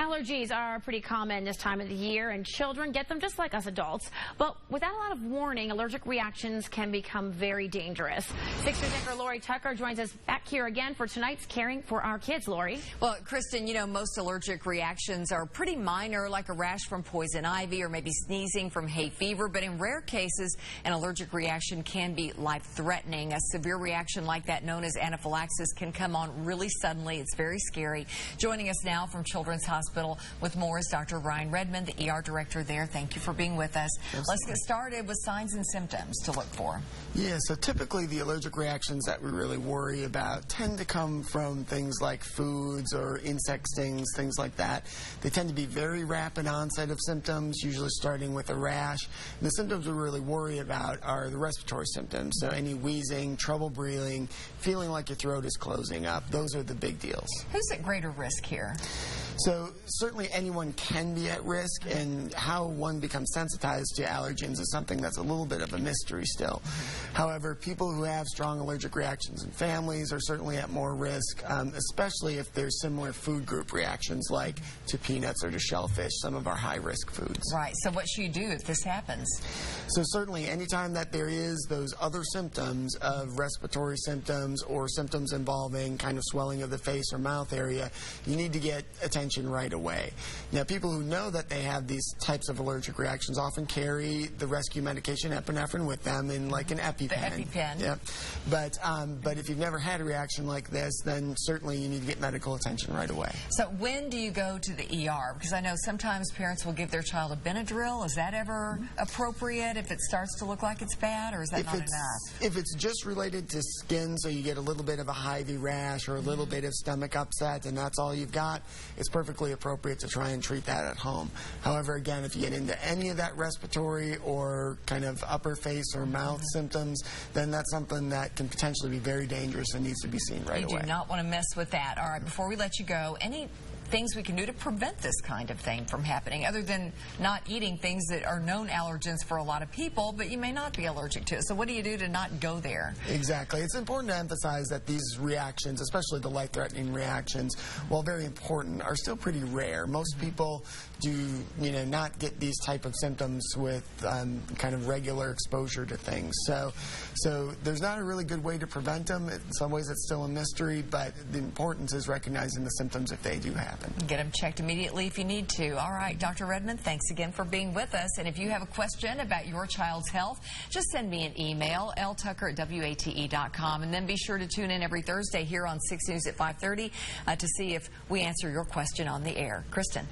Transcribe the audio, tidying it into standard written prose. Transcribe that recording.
Allergies are pretty common this time of the year, and children get them just like us adults. But without a lot of warning, allergic reactions can become very dangerous. 6 News anchor Lori Tucker joins us back here again for tonight's Caring for Our Kids. Lori. Well, Kristen, you know, most allergic reactions are pretty minor, like a rash from poison ivy or maybe sneezing from hay fever. But in rare cases, an allergic reaction can be life-threatening. A severe reaction like that, known as anaphylaxis, can come on really suddenly. It's very scary. Joining us now from Children's Hospital with more is Dr. Ryan Redmond, the ER director there. Thank you for being with us. Absolutely. Let's get started with signs and symptoms to look for. Yeah, so typically the allergic reactions that we really worry about tend to come from things like foods or insect stings, things like that. They tend to be very rapid onset of symptoms, usually starting with a rash. And the symptoms we really worry about are the respiratory symptoms, so any wheezing, trouble breathing, feeling like your throat is closing up. Those are the big deals. Who's at greater risk here? So certainly anyone can be at risk, and how one becomes sensitized to allergens is something that's a little bit of a mystery still. However, people who have strong allergic reactions in families are certainly at more risk, especially if there's similar food group reactions like to peanuts or to shellfish, some of our high-risk foods. Right. So what should you do if this happens? So certainly anytime that there is those other symptoms of respiratory symptoms or symptoms involving kind of swelling of the face or mouth area, you need to get attention right away. Now, people who know that they have these types of allergic reactions often carry the rescue medication epinephrine with them in like an EpiPen. The EpiPen. Yep. But if you've never had a reaction like this, then certainly you need to get medical attention right away. So when do you go to the ER? Because I know sometimes parents will give their child a Benadryl. Is that ever appropriate if it starts to look like it's bad, or is that not enough? If it's just related to skin, so you get a little bit of a Hy-Vee rash or a little bit of stomach upset, and that's all you've got, it's perfectly appropriate to try and treat that at home. However, again, if you get into any of that respiratory or kind of upper face or mouth symptoms, then that's something that can potentially be very dangerous and needs to be seen right away. You do not want to mess with that. All right, before we let you go, any things we can do to prevent this kind of thing from happening, other than not eating things that are known allergens for a lot of people, but you may not be allergic to? So what do you do to not go there? Exactly. It's important to emphasize that these reactions, especially the life-threatening reactions, while very important, are still pretty rare. Most people do, not get these type of symptoms with kind of regular exposure to things. So there's not a really good way to prevent them. In some ways, it's still a mystery, but the importance is recognizing the symptoms if they do happen. Get them checked immediately if you need to. All right, Dr. Redmond, thanks again for being with us. And if you have a question about your child's health, just send me an email, ltucker@wate.com, and then be sure to tune in every Thursday here on 6 News at 5:30 to see if we answer your question on the air. Kristen.